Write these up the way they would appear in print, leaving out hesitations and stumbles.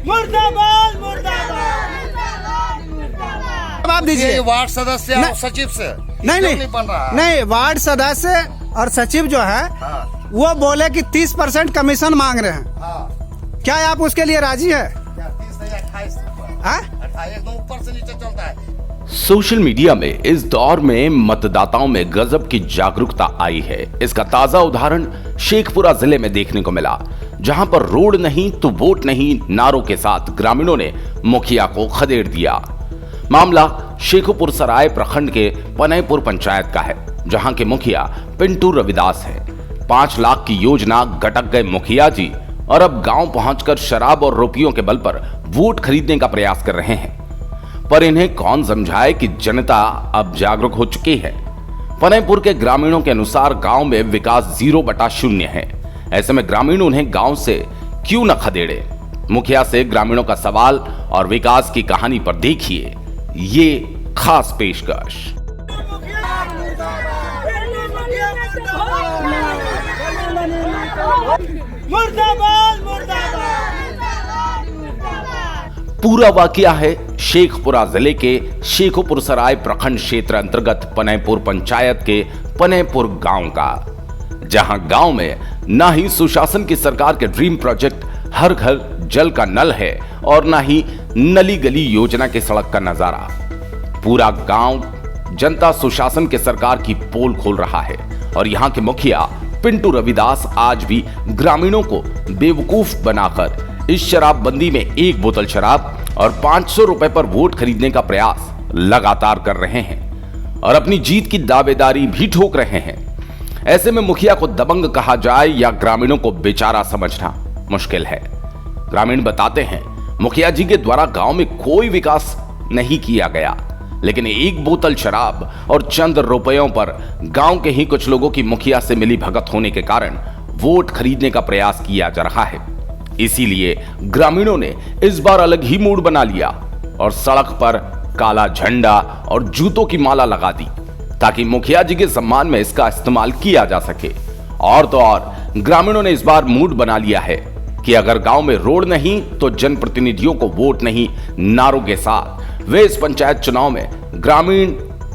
मुर्दाबाद मुर्दाबाद। जवाब दीजिए। वार्ड सदस्य और सचिव से नहीं बन रहा है। नहीं, वार्ड सदस्य और सचिव जो है वो बोले कि 30% कमीशन मांग रहे हैं। क्या आप उसके लिए राजी है? 28 ऊपर से नीचे चलता है। सोशल मीडिया में इस दौर में मतदाताओं में गजब की जागरूकता आई है। इसका ताजा उदाहरण शेखपुरा जिले में देखने को मिला, जहां पर रोड नहीं तो वोट नहीं नारों के साथ ग्रामीणों ने मुखिया को खदेड़ दिया। मामला शेखपुर सराय प्रखंड के पनयपुर पंचायत का है, जहां के मुखिया पिंटू रविदास है। 5 लाख की योजना गटक गए मुखिया जी और अब गांव पहुंचकर शराब और रुपयों के बल पर वोट खरीदने का प्रयास कर रहे हैं। पर इन्हें कौन समझाए कि जनता अब जागरूक हो चुकी है। पनयपुर के ग्रामीणों के अनुसार गांव में विकास 0/0 है। ऐसे में ग्रामीण उन्हें गांव से क्यों न खदेड़े। मुखिया से ग्रामीणों का सवाल और विकास की कहानी पर देखिए ये खास पेशकश। मुर्दाबाद मुर्दाबाद। पूरा वाकया है शेखपुरा जिले के शेखपुर सराय प्रखंड क्षेत्र अंतर्गत पनयपुर पंचायत के पनयपुर गांव का, जहां गांव में ना ही सुशासन की सरकार के ड्रीम प्रोजेक्ट हर घर जल का नल है और ना ही नली गली योजना के सड़क का नजारा। पूरा गांव जनता सुशासन के सरकार की पोल खोल रहा है और यहां के मुखिया पिंटू रविदास आज भी ग्रामीणों को बेवकूफ बनाकर इस शराबबंदी में 1 बोतल शराब और 500 रुपए पर वोट खरीदने का प्रयास लगातार कर रहे हैं और अपनी जीत की दावेदारी भी ठोक रहे हैं। ऐसे में मुखिया को दबंग कहा जाए या ग्रामीणों को बेचारा समझना मुश्किल है। ग्रामीण बताते हैं मुखिया जी के द्वारा गांव में कोई विकास नहीं किया गया, लेकिन 1 बोतल शराब और चंद रुपयों पर गांव के ही कुछ लोगों की मुखिया से मिली भगत होने के कारण वोट खरीदने का प्रयास किया जा रहा है। इसीलिए ग्रामीणों ने इस बार अलग ही मूड बना लिया और सड़क पर काला झंडा और जूतों की माला लगा दी ताकि मुखिया जी के सम्मान में इसका इस्तेमाल किया जा सके। और तो और ग्रामीणों ने इस बार मूड बना लिया है कि अगर गांव में रोड नहीं तो जनप्रतिनिधियों को वोट नहीं नारों के साथ वे इस पंचायत चुनाव में ग्रामीण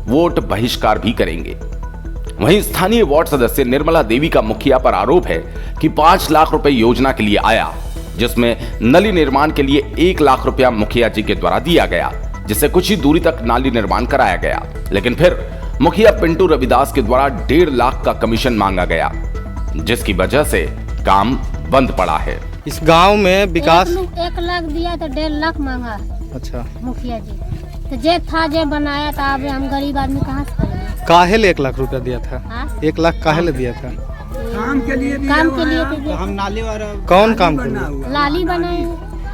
वोट बहिष्कार भी करेंगे। वहीं स्थानीय वार्ड सदस्य निर्मला देवी का मुखिया पर आरोप है कि 5 लाख रुपए योजना के लिए आया, जिसमें नली निर्माण के लिए 1 लाख रुपया मुखिया जी के द्वारा दिया गया, जिससे कुछ ही दूरी तक नाली निर्माण कराया गया। लेकिन फिर मुखिया पिंटू रविदास के द्वारा 1.5 लाख का कमीशन मांगा गया, जिसकी वजह से काम बंद पड़ा है। इस गांव में विकास 1 लाख दिया तो 1.5 लाख मांगा। अच्छा, मुखिया जी तो जे था जे बनाया था, अब हम गरीब आदमी कहाँ से करेंगे। काहे ले 1 लाख रुपया दिया था? 1 लाख काहे ले दिया था? काम के लिए तो हम नाली वाला कौन काम कर रहे? लाली बनाए,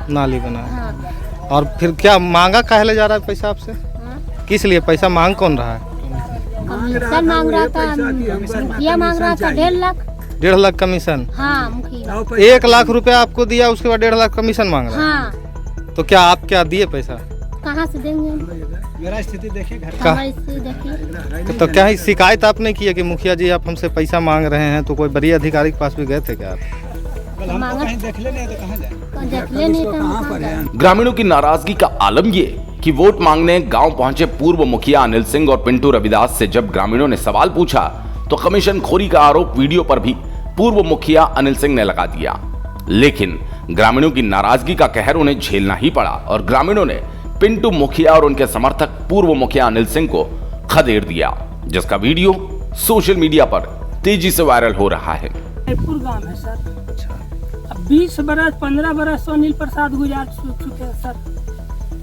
नाली बनाए। हाँ। और फिर क्या मांगा काहे ले जा रहा है पैसा आपसे? हाँ। किस लिए पैसा मांग कौन रहा है? कमीशन मांग रहा था, मुखिया मांग रहा था 1.5 लाख। 1.5 लाख कमीशन? हाँ मुखिया 1 लाख रुपया आपको दिया, उसके बाद 1.5 लाख कमीशन मांग रहा है। हाँ। तो क्या आप क्या दिए पैसा? कहाँ से देंगे? मेरा स्थिति देखिए घर का। देखिए तो क्या शिकायत आपने की है कि मुखिया जी आप हमसे पैसा मांग रहे हैं? तो कोई बड़ी अधिकारी के पास भी गए थे क्या आप? देख ले नहीं तो ग्रामीणों की नाराजगी का आलम ये कि वोट मांगने गांव पहुंचे पूर्व मुखिया अनिल सिंह और पिंटू रविदास से जब ग्रामीणों ने सवाल पूछा तो कमीशन खोरी का आरोप वीडियो पर भी पूर्व मुखिया अनिल सिंह ने लगा दिया। लेकिन ग्रामीणों की नाराजगी का कहर उन्हें झेलना ही पड़ा और ग्रामीणों ने पिंटू मुखिया और उनके समर्थक पूर्व मुखिया अनिल सिंह को खदेड़ दिया, जिसका वीडियो सोशल मीडिया पर तेजी से वायरल हो रहा है। गांव है सर। अच्छा। अब 20 बरस 15 बरस अनिल प्रसाद गुजार चुके हैं सर।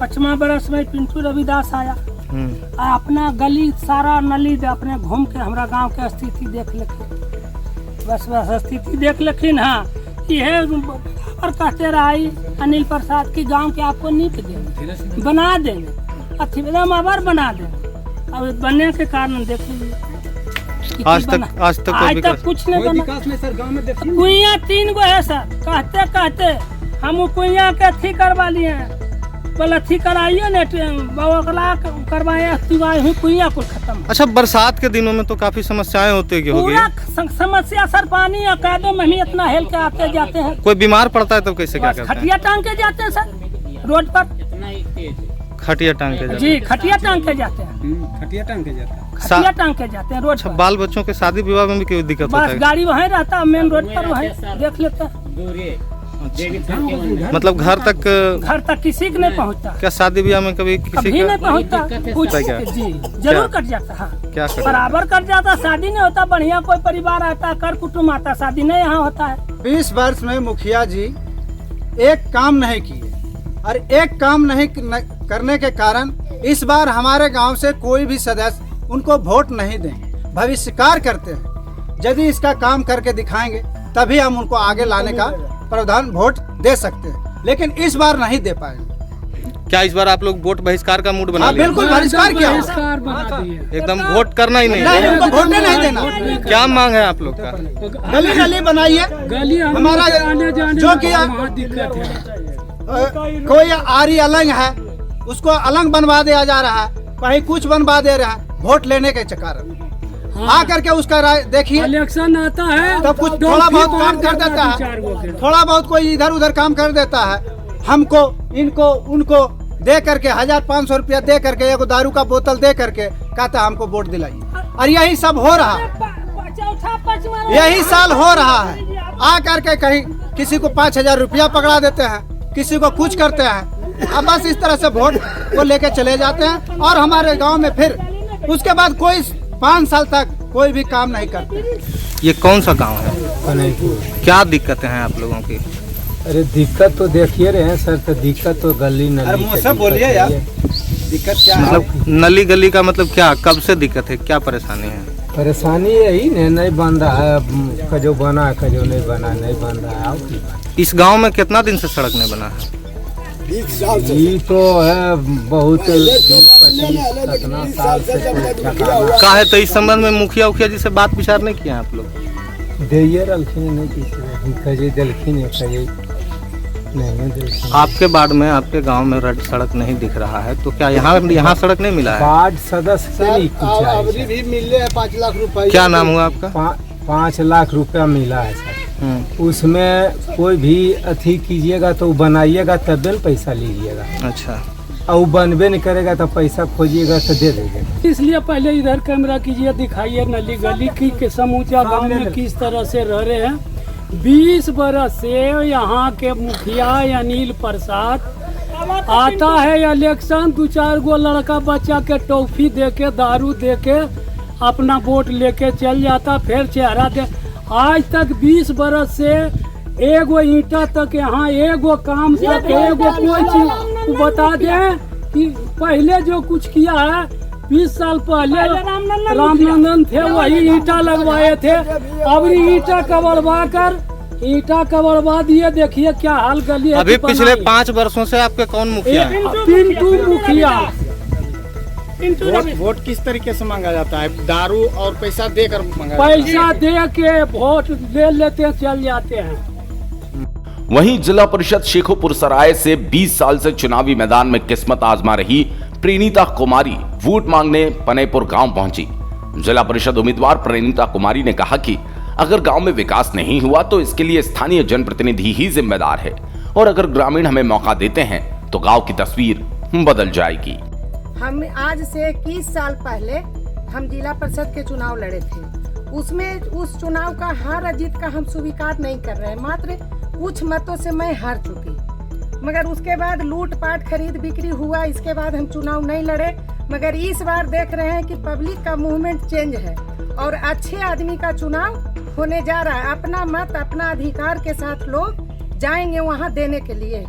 5वां बरस में पिंटू रविदास आया। अपना गली सारा नली अपने घूम के हमारा गांव के स्थिति देख लेकिन बस स्थिति देख लेकिन। हाँ यह और कहते रहा अनिल प्रसाद की गांव के आपको नीप देंगे, बना देंगे, अथिदम आबार बना देंगे। अब बनने के कारण देख लीजिए आज तक कुछ नहीं बना। सर गांव में कुइया 3 गो है सर। कहते हम कुइया के अथी करवा लिए हैं, बोला थी कराइए ने बवकला करवाए हूँ कुइया को खत्म। अच्छा, बरसात के दिनों में तो काफी समस्याएं होती होगी। पूरा समस्या सर, पानी और कादों में ही इतना हेल के आते जाते हैं। कोई बीमार पड़ता है तो कैसे क्या करते हैं? खटिया टांग के जाते हैं सर रोड पर। खटिया टांग के जाते जी, खटिया टांग के जाते हैं। खटिया टांग के जाता है। खटिया टांग के जाते हैं रोड अच्छा, पर। बाल बच्चों के शादी विवाह में भी कोई दिक्कत होता बस है? गाड़ी वहीं रहता है, मेन रोड पर वहीं देख लेते हैं। मतलब घर तक किसी के नहीं पहुँचता। क्या शादी ब्याह में कभी किसी कभी नहीं पहुँचता कुछ। क्या? जी जरूर कट जाता है। क्या करें? बराबर कट जाता। शादी नहीं होता, बढ़िया कोई परिवार आता, कर कुटुम्ब आता, शादी नहीं यहाँ होता है। 20 वर्ष में मुखिया जी एक काम नहीं किए, और एक काम नहीं करने के कारण इस बार हमारे गांव से कोई भी सदस्य उनको वोट नहीं देंगे। भविष्यकार करते हैं, यदि इसका काम करके दिखाएंगे तभी हम उनको आगे लाने का प्रावधान वोट दे सकते हैं, लेकिन इस बार नहीं दे पाएंगे। क्या इस बार आप लोग वोट बहिष्कार का मूड बना लिया? बिल्कुल बहिष्कार किया, एकदम वोट करना ही नहीं। नहीं उनको वोट नहीं देना। क्या मांग है आप लोग का? गली गली बनाइए, हमारा जो कि कोई आरी अलग है उसको अलग बनवा दिया जा रहा है, कहीं कुछ बनवा दे रहा है वोट लेने के चक्कर। आ करके उसका राय देखिए, इलेक्शन आता है तो कुछ थोड़ा बहुत काम कर देता है, थोड़ा बहुत कोई इधर उधर काम कर देता है। हमको इनको उनको दे करके 1500 रुपया दे करके एगो दारू का बोतल दे करके कहता हमको वोट दिलाइए, और यही सब हो रहा है, यही साल हो रहा है। आ करके कहीं किसी को 5000 रुपया पकड़ा देते हैं, किसी को कुछ करते हैं। अब बस इस तरह से वोट को लेके चले जाते हैं, और हमारे गांव में फिर उसके बाद कोई 5 साल तक कोई भी काम नहीं करते। ये कौन सा गांव है? पनईपुर। क्या दिक्कतें हैं आप लोगों की? अरे दिक्कत तो देखिए रहे हैं सर, तो दिक्कत तो गली नली की सब बोलिए दिक्कत यार, है। दिक्कत क्या है? मतलब नली गली का मतलब क्या, कब से दिक्कत है, क्या परेशानी है? परेशानी यही नहीं बन रहा है, कजो बना है कजो नहीं बना, नहीं बन रहा है। और की बात? इस गांव में कितना दिन से सड़क नहीं बना है? ये तो है बहुत 20-25 साल से का है, तो इस संबंध में मुखिया उखिया जी से बात विचार नहीं किया आप लोग? दिए रखिन नहीं किसी कजे दिलखिन कजे नहीं दिलखिन। आपके वार्ड में, आपके गांव में सड़क नहीं दिख रहा है, तो क्या यहाँ सड़क नहीं मिला है? वार्ड सदस्य से नहीं पूछा भी मिले है 5 लाख रुपए। क्या नाम हुआ आपका? 5 लाख रुपया मिला है सर। उसमें कोई भी अथी कीजिएगा तो बनाइएगा तब न पैसा लीजिएगा। अच्छा, और बनबे नहीं करेगा तो पैसा खोजिएगा तो दे देंगे। इसलिए पहले इधर कैमरा कीजिए, दिखाइए नली गली की के समूचा गांव में किस तरह से रह रहे हैं। 20 बरस से यहाँ के मुखिया अनिल प्रसाद आता है इलेक्शन, 2-4 गो लड़का बच्चा के टॉफी दे के दारू दे के अपना वोट लेके चल जाता, फिर चेहरा दे। आज तक 20 बरस से एगो ईंटा तक यहाँ, एगो काम तक, एगो कोई चीज बता दे कि पहले जो कुछ किया है 20 साल पहले रामनंदन थे वही ईंटा लगवाए थे। अब ईंटा कबड़वा दिए, देखिए क्या हाल गली है। अभी पिछले 5 वर्षों से आपके कौन मुखिया है? पिंटू मुखिया। वोट किस तरीके से मांगा जाता है? दारू और पैसा देकर मांगा जाता है? पैसा दे के वोट ले लेते हैं, चल जाते हैं। वहीं जिला परिषद शेखोपुर सराय से 20 साल से चुनावी मैदान में किस्मत आजमा रही प्रेनिता कुमारी वोट मांगने पनेपुर गांव पहुंची। जिला परिषद उम्मीदवार प्रेनिता कुमारी ने कहा कि अगर गांव में विकास नहीं हुआ तो इसके लिए स्थानीय जनप्रतिनिधि ही जिम्मेदार है, और अगर ग्रामीण हमें मौका देते हैं तो गांव की तस्वीर बदल जाएगी। हम आज से 21 साल पहले हम जिला परिषद के चुनाव लड़े थे। उसमें उस चुनाव का हार जीत का हम स्वीकार नहीं कर रहे हैं, मात्र कुछ मतों से मैं हार चुकी। मगर उसके बाद लूटपाट खरीद बिक्री हुआ, इसके बाद हम चुनाव नहीं लड़े। मगर इस बार देख रहे हैं कि पब्लिक का मूवमेंट चेंज है और अच्छे आदमी का चुनाव होने जा रहा है। अपना मत अपना अधिकार के साथ लोग जाएंगे वहाँ देने के लिए,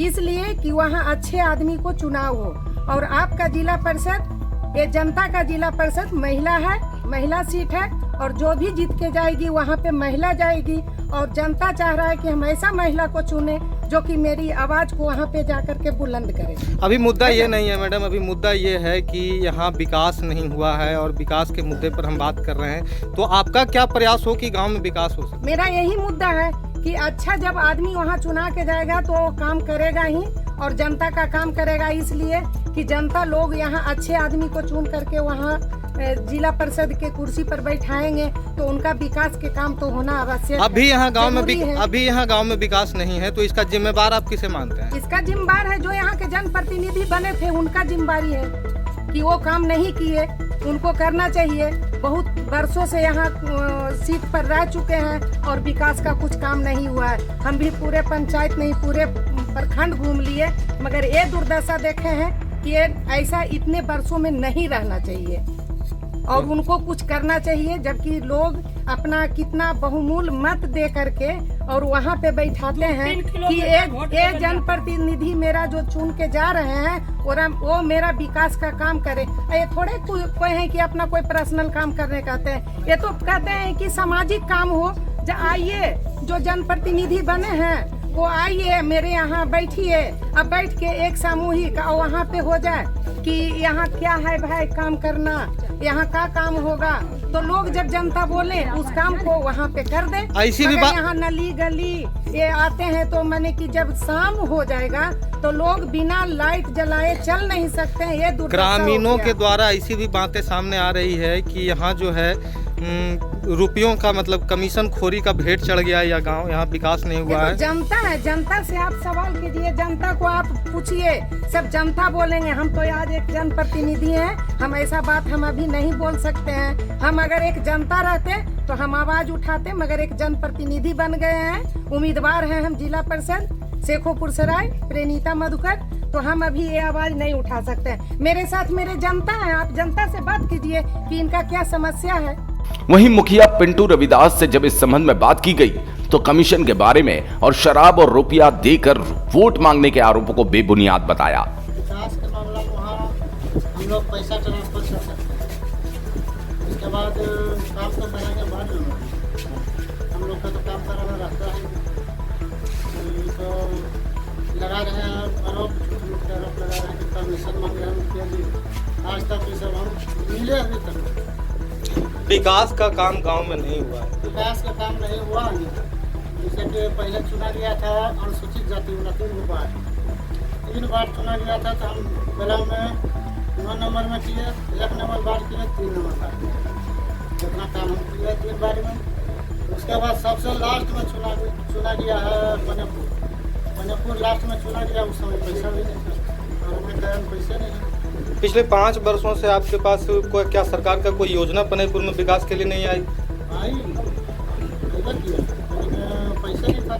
इसलिए कि वहाँ अच्छे आदमी को चुनाव हो। और आपका जिला परिषद, ये जनता का जिला परिषद महिला है, महिला सीट है, और जो भी जीत के जाएगी वहाँ पे महिला जाएगी। और जनता चाह रहा है कि हम ऐसा महिला को चुने जो कि मेरी आवाज को वहाँ पे जाकर के बुलंद करे। अभी मुद्दा ये नहीं है मैडम, अभी मुद्दा ये है कि यहाँ विकास नहीं हुआ है, और विकास के मुद्दे पर हम बात कर रहे हैं। तो आपका क्या प्रयास हो कि गांव में विकास हो सके? मेरा यही मुद्दा है कि अच्छा जब आदमी वहाँ चुना के जाएगा तो काम करेगा ही, और जनता का काम करेगा, इसलिए कि जनता लोग यहाँ अच्छे आदमी को चुन करके वहाँ जिला परिषद के कुर्सी पर बैठाएंगे तो उनका विकास के काम तो होना आवश्यक है। अभी यहाँ गांव में जरूरी है। अभी यहाँ गांव में विकास नहीं है, तो इसका जिम्मेदार आप किसे मानते हैं? इसका जिम्मेदार है जो यहाँ के जनप्रतिनिधि बने थे, उनका जिम्मेदारी है कि वो काम नहीं किए, उनको करना चाहिए। बहुत वर्षों से यहाँ सीट पर रह चुके हैं और विकास का कुछ काम नहीं हुआ है। हम भी पूरे पंचायत नहीं पूरे प्रखंड घूम लिए, मगर ये दुर्दशा देखे हैं कि ये ऐसा इतने वर्षों में नहीं रहना चाहिए और उनको कुछ करना चाहिए, जबकि लोग अपना कितना बहुमूल्य मत दे करके और वहाँ पे बैठाते हैं कि ये जनप्रतिनिधि मेरा जो चुन के जा रहे हैं और वो मेरा विकास का काम करे। ये थोड़े कोई है कि अपना कोई पर्सनल काम करने कहते हैं, ये तो कहते हैं कि सामाजिक काम हो। आइए जो जनप्रतिनिधि बने हैं वो आइए मेरे यहाँ बैठिए, अब बैठ के एक सामूहिक वहाँ पे हो जाए कि यहाँ क्या है भाई काम करना, यहाँ का काम होगा, तो लोग जब जनता बोले उस काम को वहाँ पे कर दे। ऐसी भी बात यहाँ नली गली ये आते हैं तो मैंने कि जब शाम हो जाएगा तो लोग बिना लाइट जलाए चल नहीं सकते हैं। ये ग्रामीणों के द्वारा ऐसी भी बातें सामने आ रही है कि यहाँ जो है रुपयों का मतलब कमीशन खोरी का भेंट चढ़ गया या गांव यहाँ विकास नहीं हुआ है। जनता है, जनता से आप सवाल कीजिए, जनता को आप पूछिए, सब जनता बोलेंगे। हम तो आज एक जनप्रतिनिधि हैं, हम ऐसा बात हम अभी नहीं बोल सकते हैं। हम अगर एक जनता रहते तो हम आवाज उठाते, मगर एक जनप्रतिनिधि बन गए हैं, उम्मीदवार हैं हम जिला परिषद शेखोपुर सराय प्रेनीता मधुकर, तो हम अभी ये आवाज नहीं उठा सकते। मेरे साथ मेरे जनता है, आप जनता से बात कीजिए कि इनका क्या समस्या है। वहीं मुखिया पिंटू रविदास से जब इस संबंध में बात की गई तो कमीशन के बारे में और शराब और रुपया देकर वोट मांगने के आरोपों को बेबुनियाद बताया। विकास के मामला में वहाँ हम लोग पैसा ट्रांसफर कर सकते हैं, उसके बाद काम तो कराएंगे बाद में, हम लोग का तो काम कराना रहता है। तो लगा रहे हैं आरोप लगा रहे हैं कि कमीशन मांग रहे हैं रुपया जी, आज तक ये सब हम मिले अभी तक। विकास का काम गांव में नहीं हुआ है। विकास का काम नहीं हुआ है, जैसे कि पहले चुना गया था अनुसूचित जाति 3 बार चुना गया था, तो हम ब्लॉक में 9 नंबर में किए, 1 नंबर बार किए, 3 नंबर बार किए, जितना काम हम किए 3 बार में। उसके बाद सबसे लास्ट में चुना गया है मणिपुर लास्ट में चुना गया, उस समय पैसा भी नहीं था और हमें कारण पैसे नहीं है। पिछले 5 वर्षों से आपके पास कोई क्या सरकार का कोई योजना पनेपुर में विकास के लिए नहीं आई? पैसे नहीं था।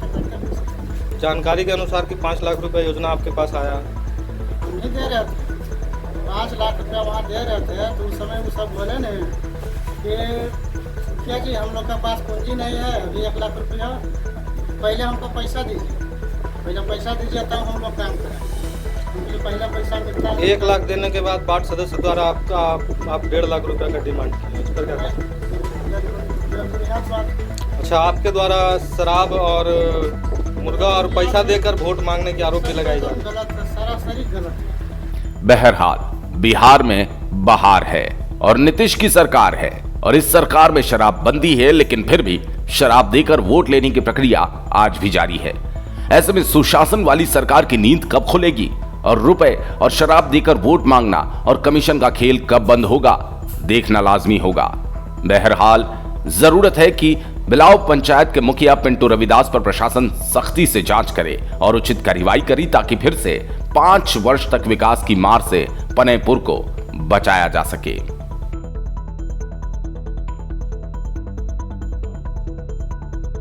जानकारी के अनुसार कि 5 लाख रुपए योजना आपके पास आया? हम नहीं दे रहे थे, 5 लाख रुपया वहाँ दे रहे थे, तो उस समय वो सब बोले नहीं कि क्या जी हम लोग का पास पूंजी नहीं है, अभी 1 लाख रुपया पहले हमको पैसा दीजिए, पहले पैसा दीजिए तब हम लोग काम करें। पहला पैसा मिलता है। 1 लाख देने के बाद वार्ड सदस्य द्वारा आप 1.5 लाख रुपए का डिमांड किया, इस पर क्या कहें? अच्छा, आपके द्वारा शराब और मुर्गा और पैसा देकर वोट मांगने के आरोप भी लगाए जा रहे हैं। गलत है, सरासरी गलत है। बहरहाल बिहार में बहार है और नीतीश की सरकार है और इस सरकार में शराबबंदी है, लेकिन फिर भी शराब देकर वोट लेने की प्रक्रिया आज भी जारी है। ऐसे में सुशासन वाली सरकार की नींद कब खुलेगी और रुपए और शराब देकर वोट मांगना और कमीशन का खेल कब बंद होगा, देखना लाजमी होगा। बहरहाल जरूरत है कि बिलाव पंचायत के मुखिया पिंटू रविदास पर प्रशासन सख्ती से जांच करे और उचित कार्रवाई करे, ताकि फिर से 5 वर्ष तक विकास की मार से पनेपुर को बचाया जा सके।